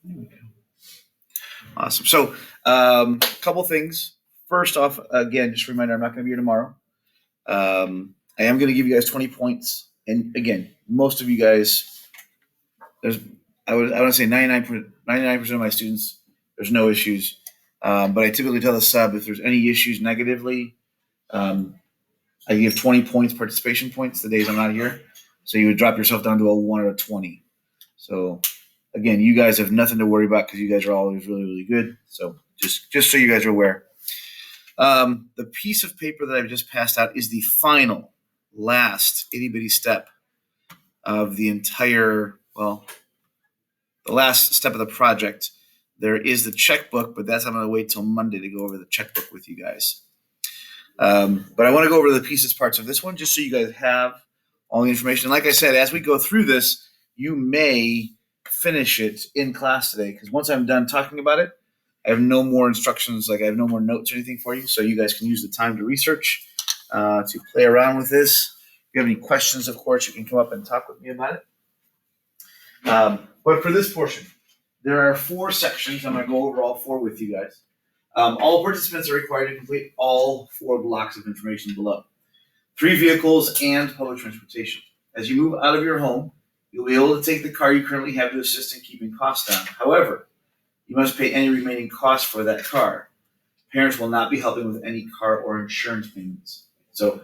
There we go. Awesome. So, couple things. First off, again, just a reminder, I'm not going to be here tomorrow. I am going to give you guys 20 points. And again, most of you guys, there's, I would say 99% of my students, there's no issues. But I typically tell the sub if there's any issues negatively, um, I give 20 points, participation points, the days I'm not here. So you would drop yourself down to a 1 or a 20. So again, you guys have nothing to worry about because you guys are always really, really good. So just so you guys are aware. The piece of paper that I've just passed out is the final, last itty bitty step of the entire, well, the last step of the project. There is the checkbook, but I'm going to wait till Monday to go over the checkbook with you guys. But I want to go over the pieces parts of this one just so you guys have all the information. And like I said, as we go through this, you may finish it in class today because once I'm done talking about it, I have no more instructions, like I have no more notes or anything for you. So you guys can use the time to research, to play around with this. If you have any questions, of course, you can come up and talk with me about it. But for this portion, there are 4 sections. I'm going to go over all 4 with you guys. All participants are required to complete all 4 blocks of information below. 3 vehicles and public transportation. As you move out of your home, you'll be able to take the car you currently have to assist in keeping costs down. However, you must pay any remaining costs for that car. Parents will not be helping with any car or insurance payments. So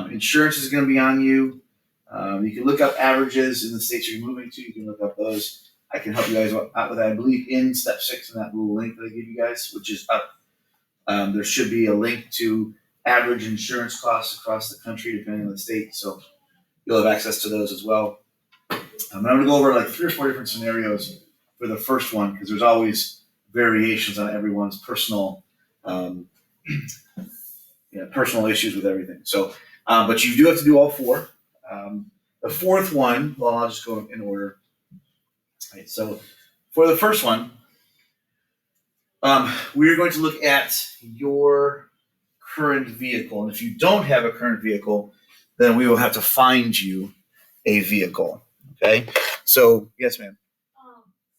insurance is going to be on you. You can look up averages in the states you're moving to. You can look up those. I can help you guys out with that. I believe in step 6 in that little link that I give you guys, which is up. There should be a link to average insurance costs across the country, depending on the state. So you'll have access to those as well. I'm going to go over like 3 or 4 different scenarios for the first one because there's always variations on everyone's personal personal issues with everything. So, but you do have to do all 4. The 4th one, well, I'll just go in order. Right, so for the first one, we're going to look at your current vehicle. And if you don't have a current vehicle, then we will have to find you a vehicle. Okay? So, yes, ma'am.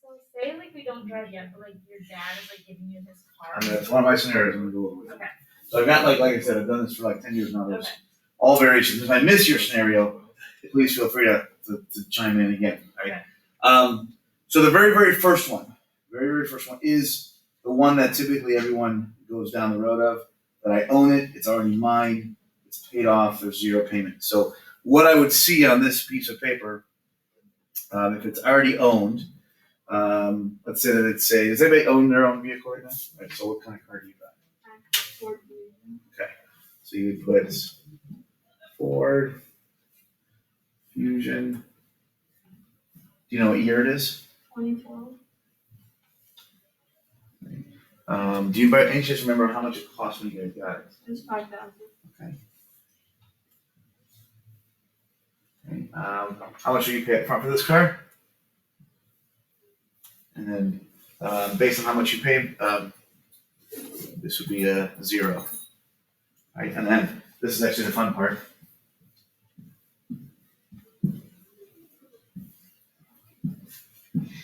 So say like we don't drive yet, but like your dad is like giving you his car. That's one of my scenarios. I'm going to go over. Okay. So I've got like I said, I've done this for like 10 years now. There's all variations. If I miss your scenario, please feel free to chime in again. Right? Okay. So the very first one is the one that typically everyone goes down the road of. That I own it. It's already mine. It's paid off. There's 0 payment. So what I would see on this piece of paper, if it's already owned, let's say that does anybody own their own vehicle right now? Right, so what kind of car do you got? Okay. So you would put Ford Fusion. Do you know what year it is? 2012. Do you by any chance remember how much it cost when you guys got it? It was 5,000. Okay. How much do you pay up front for this car? And then based on how much you pay, this would be a 0. Right? And then this is actually the fun part.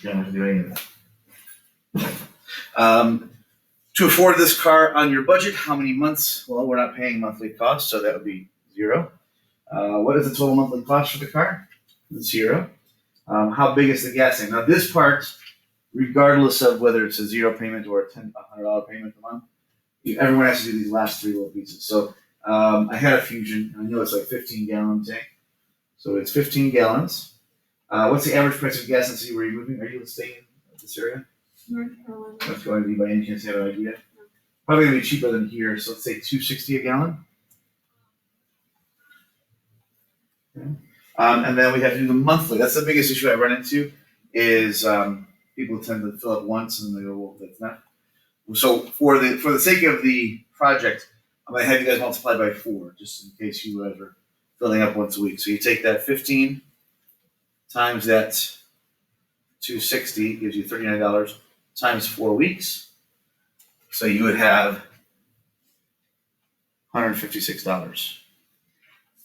You don't have to do any of that. To afford this car on your budget, how many months? Well, we're not paying monthly costs, so that would be 0. What is the total monthly cost for the car? 0. How big is the gas tank? Now, this part, regardless of whether it's a 0 payment or a $100 payment a month, everyone has to do these last 3 little pieces. So I had a Fusion. I know it's like 15-gallon tank. So it's 15 gallons. What's the average price of gas in the city where you're moving? Are you staying in this area? North Carolina. North Carolina, do you by any chance have an idea? Probably going to be cheaper than here. So let's say $2.60 a gallon. Okay. And then we have to do the monthly. That's the biggest issue I run into is people tend to fill up once and they go, well, that's not. So for the sake of the project, I'm going to have you guys multiply by 4 just in case you guys are filling up once a week. So you take that 15 times that $2.60 gives you $39 times 4 weeks. So you would have $156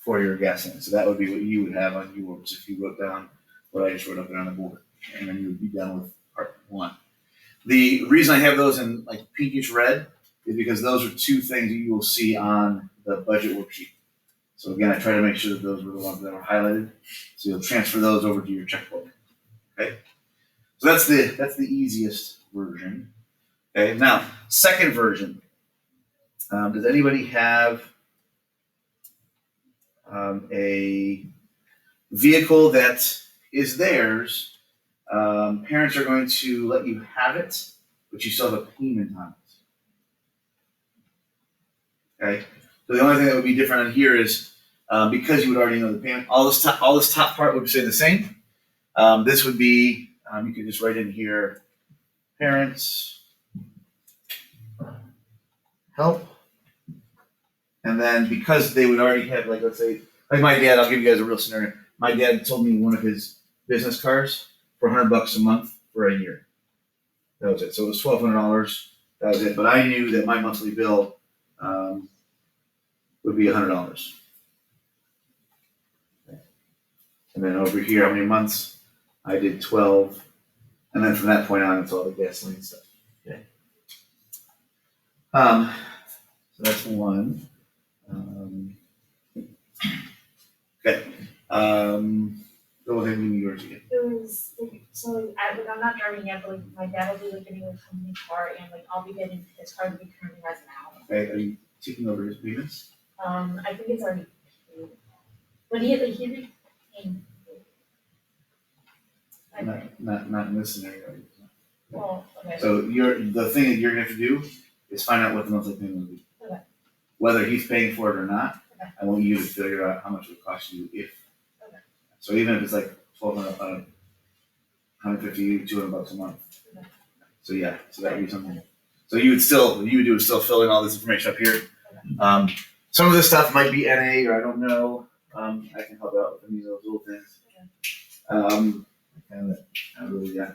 for your gas tank. So that would be what you would have on yours if you wrote down what I just wrote up there on the board. And then you would be done with part 1. The reason I have those in like pinkish red is because those are two things that you will see on the budget worksheet. So again, I try to make sure that those were the ones that were highlighted. So you'll transfer those over to your checkbook. Okay. So that's the easiest version. Okay. Now, second version. Does anybody have a vehicle that is theirs? Parents are going to let you have it, but you still have a payment on it. Okay. So the only thing that would be different on here is because you would already know the payment. All this top part would stay the same. This would be you could just write in here, parents help, and then because they would already have like let's say like my dad. I'll give you guys a real scenario. My dad told me one of his business cars for $100 a month for a year. That was it. So it was $1,200. That was it. But I knew that my monthly bill would be $100. And then over here, how many months? I did 12. And then from that point on, it's all the gasoline stuff. Okay. So that's one. Okay. Go ahead and give me yours again. It was so I'm not driving yet, but like my dad will be like getting a company car, and like I'll be getting his car that he currently has now. Okay. Are you taking over his payments? I think it's already paid, but he'd be paying. Not in this scenario. Well, okay. So the thing that you're gonna have to do is find out what the monthly payment will be. Okay. Whether he's paying for it or not, Okay. I want you to figure out how much it would cost you if. Okay. So even if it's like $1,200, $150, $200 a month. Okay. So yeah, so that would be something. So what you would do is still fill in all this information up here. Okay. Some of this stuff might be NA or I don't know. I can help out with any of those little things. Yeah.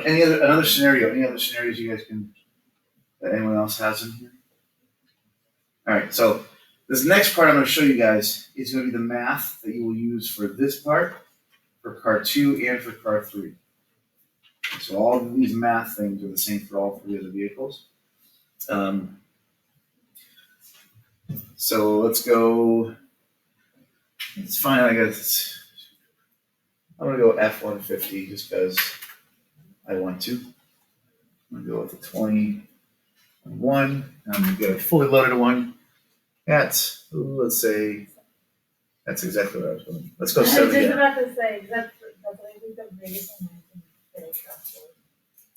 Any other scenario? Any other scenarios you guys can that anyone else has in here? All right. So this next part I'm going to show you guys is going to be the math that you will use for this part, for car 2 and for car 3. So all of these math things are the same for all three of the vehicles. So let's go. It's fine. I guess I'm going to go F-150 just because I want to. I'm going to go with the 21. I'm going to get a fully loaded one. Let's say, that's exactly what I was going. Let's go I was 7 just again. about to say that's I think the biggest one I can get trustful.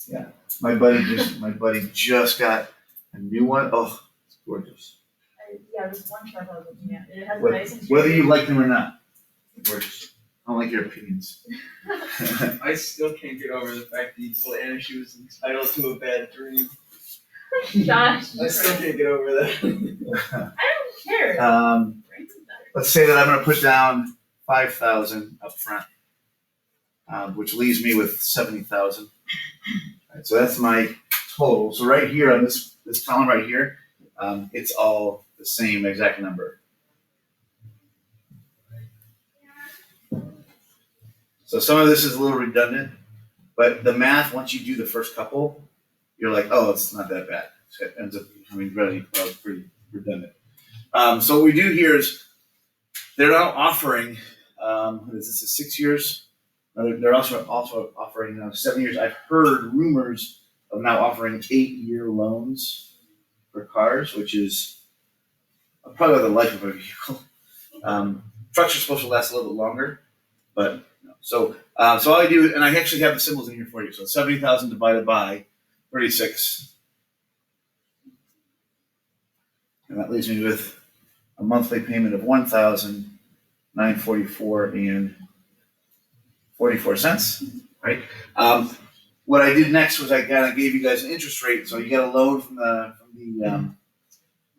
Yeah, my buddy just got a new one. Oh, it's gorgeous. There's one truck I was looking at. It has a Wh- nice interior. Whether you like them or not, it's gorgeous. I don't like your opinions. I still can't get over the fact that you told Anna she was entitled to a bad dream. Josh, I still can't get over that. I don't care. Brains is better. Let's say that I'm going to put down 5,000 up front, which leaves me with 70,000. Right, so that's my total. So right here on this column right here, it's all the same exact number. So some of this is a little redundant, but the math, once you do the first couple, you're like, oh, it's not that bad. So it ends up becoming really pretty redundant. So what we do here is they're now offering, this is 6 years. They're also offering 7 years. I've heard rumors of now offering 8-year loans for cars, which is probably the life of a vehicle. Trucks are supposed to last a little bit longer, but no. So all I do, and I actually have the symbols in here for you. So 70,000 divided by 36, and that leaves me with a monthly payment of $1,944.44, right? What I did next was I kind of gave you guys an interest rate. So you got a loan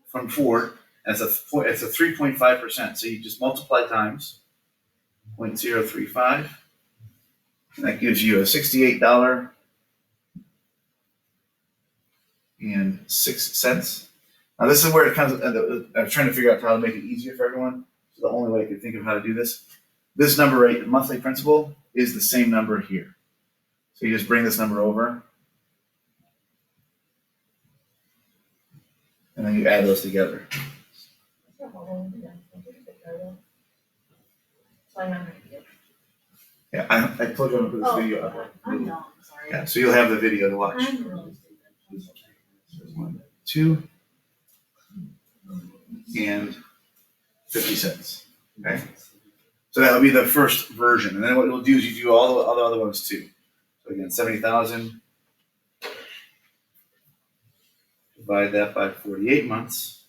from Ford. And it's a 3.5%. So you just multiply times 0.035, and that gives you a $68.06. Now this is where it comes. I'm trying to figure out how to make it easier for everyone. So the only way I could think of how to do this. This number right, the monthly principal, is the same number here. So you just bring this number over, and then you add those together. Yeah, well, we'll do that. We'll do the photo. So I'm not gonna do it. Yeah, I told you I'm gonna put this Oh, video up. I'm dumb, sorry. Yeah, so you'll have the video to watch. I'm really stupid. There's 1, 2, and 50 cents. Okay. So that'll be the first version, and then what you'll do is you do all the other ones too. So again, 70,000. Divide that by 48 months,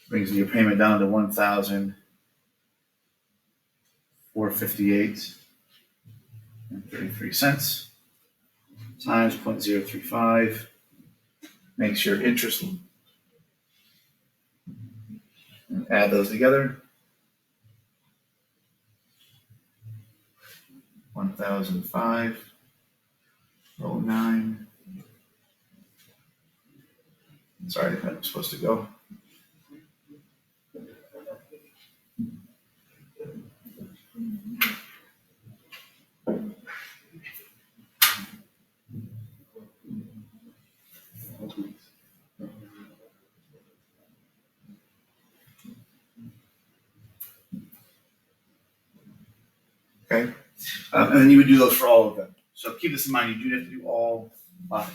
brings your payment down to 1,458 and 33 cents times 0.035 makes your interest. And add those together. 1,509. Sorry, I'm supposed to go. Okay, and then you would do those for all of them. So keep this in mind, you do have to do all 5.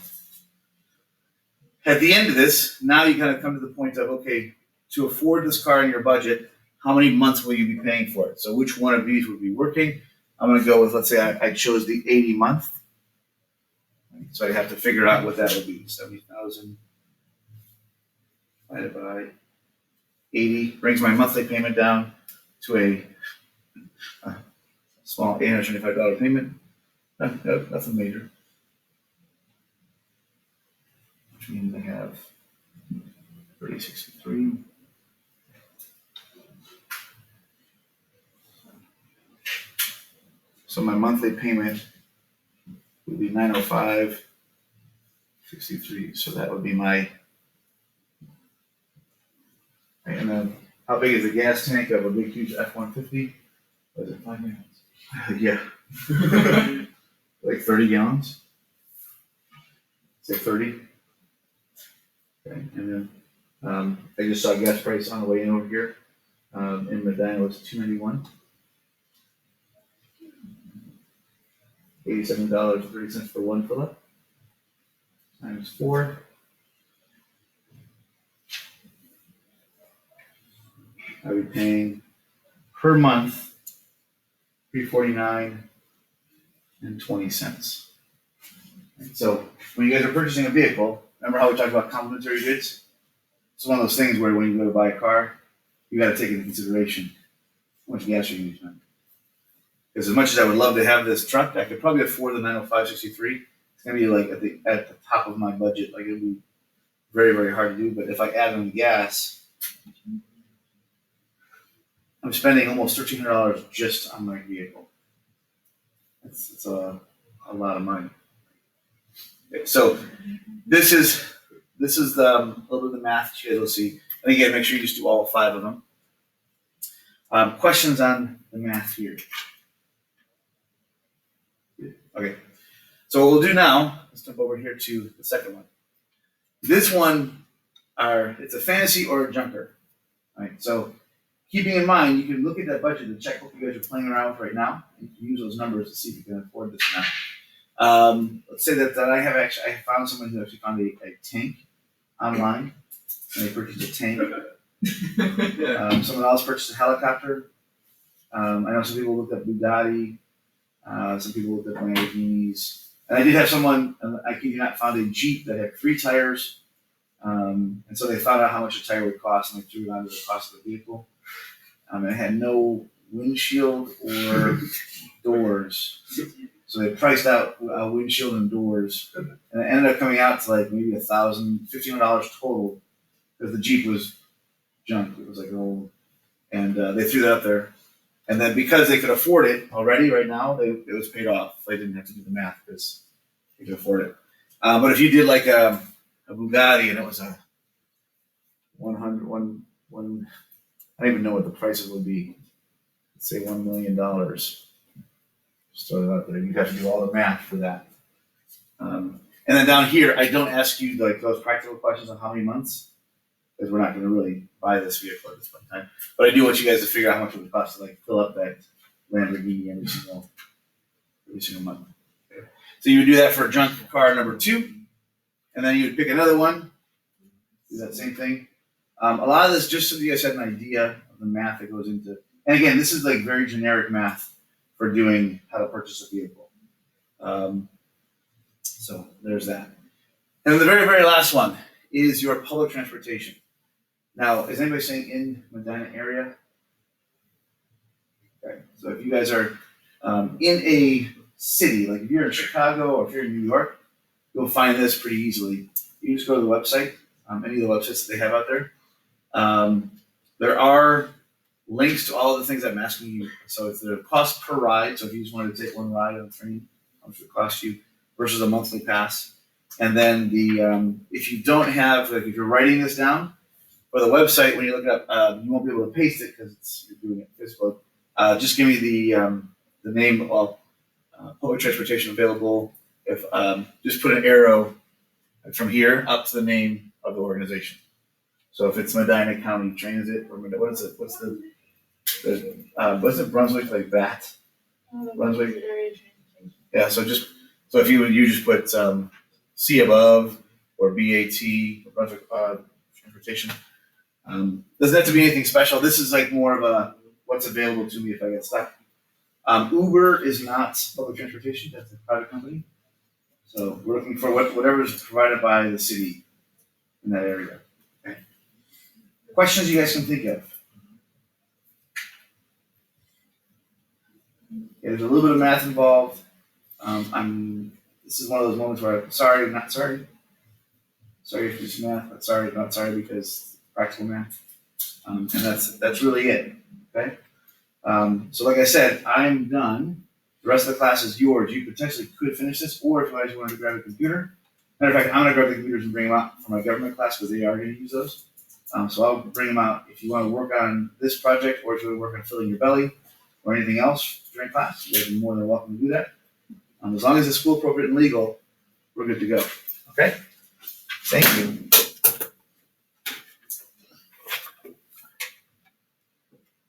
At the end of this, now you kind of come to the point of, okay, to afford this car in your budget, how many months will you be paying for it? So which one of these would be working? I'm going to go with, let's say I chose the 80 month. So I have to figure out what that would be. 70,000 divided by 80 brings my monthly payment down to a small $825 payment. Nothing major. Which means I have 3063. So my monthly payment would be 905.63. So that would be my. And then how big is the gas tank of a big huge F-150? Was it 5 gallons? Yeah. Like 30 gallons. Say 30. Okay, and then I just saw gas price on the way in over here. In Medina was $2.91. $87.30 for one fill up. Times 4. I'll be paying per month $349.20. So when you guys are purchasing a vehicle, remember how we talked about complimentary goods? It's one of those things where when you go to buy a car, you got to take into consideration how much gas you're going to spend. Because as much as I would love to have this truck, I could probably afford the 905.63. It's going to be like at the top of my budget. Like it would be very, very hard to do. But if I add on the gas, I'm spending almost $1,300 just on my vehicle. It's a lot of money. Okay, so this is a little bit of the math that you guys will see. And again, make sure you just do all 5 of them. Questions on the math here? Okay. So what we'll do now, let's jump over here to the second one. This one, it's a fantasy or a junker. All right. So keeping in mind, you can look at that budget and check what you guys are playing around with right now, and you can use those numbers to see if you can afford this or not. Let's say that I found someone who actually found a tank online, and they purchased a tank. Someone else purchased a helicopter. I know some people looked at Bugatti. Some people looked at Lamborghinis. And I did have someone, I kid you not, found a Jeep that had 3 tires. And so they found out how much a tire would cost, and they threw it onto the cost of the vehicle. It had no windshield or doors. So they priced out windshield and doors. And it ended up coming out to like maybe $1,500 total, because the Jeep was junk. It was like old. And they threw that up there. And then because they could afford it already right now, it was paid off. They didn't have to do the math because they could afford it. But if you did like a Bugatti and it was a 100, I don't even know what the prices would be. Let's say $1 million. Just throw it out there. You'd have to do all the math for that. And then down here, I don't ask you like those practical questions on how many months. because we're not gonna really buy this vehicle at this point in time. But I do want you guys to figure out how much it would cost to like fill up that Lamborghini every single month. Okay. So you would do that for junk car number 2, and then you would pick another one, do that same thing. A lot of this, just so you guys had an idea of the math that goes into, and again, this is like very generic math for doing how to purchase a vehicle. So there's that. And then the very, very last one is your public transportation. Now, is anybody saying in Medina area? Okay, so if you guys are in a city, like if you're in Chicago or if you're in New York, you'll find this pretty easily. You just go to the website, any of the websites that they have out there. There are links to all of the things I'm asking you. So it's the cost per ride. So if you just wanted to take one ride on the train, how much it would cost you versus a monthly pass. And then if you don't have, like if you're writing this down for the website, when you look it up, you won't be able to paste it because you're doing it physical. Just give me the name of public transportation available. If just put an arrow from here up to the name of the organization. So if it's Medina County Transit, or what is it? What's it Brunswick, like that? Brunswick. Yeah. So if you just put C above or BAT or Brunswick Transportation. Doesn't have to be anything special. This is like more of a what's available to me if I get stuck. Uber is not public transportation. That's a private company. So we're looking for whatever is provided by the city in that area. Okay. Questions you guys can think of? Yeah, there's a little bit of math involved. This is one of those moments where I'm sorry, not sorry. Sorry if it's math, but sorry, not sorry because it's practical math. And that's really it. Okay. So like I said, I'm done. The rest of the class is yours. You potentially could finish this, or if you guys wanted to grab a computer. Matter of fact, I'm gonna grab the computers and bring them out for my government class because they are gonna use those. So I'll bring them out if you want to work on this project, or if you want to work on filling your belly, or anything else during class. You guys are more than welcome to do that. As long as it's school appropriate and legal, we're good to go. Okay. Thank you.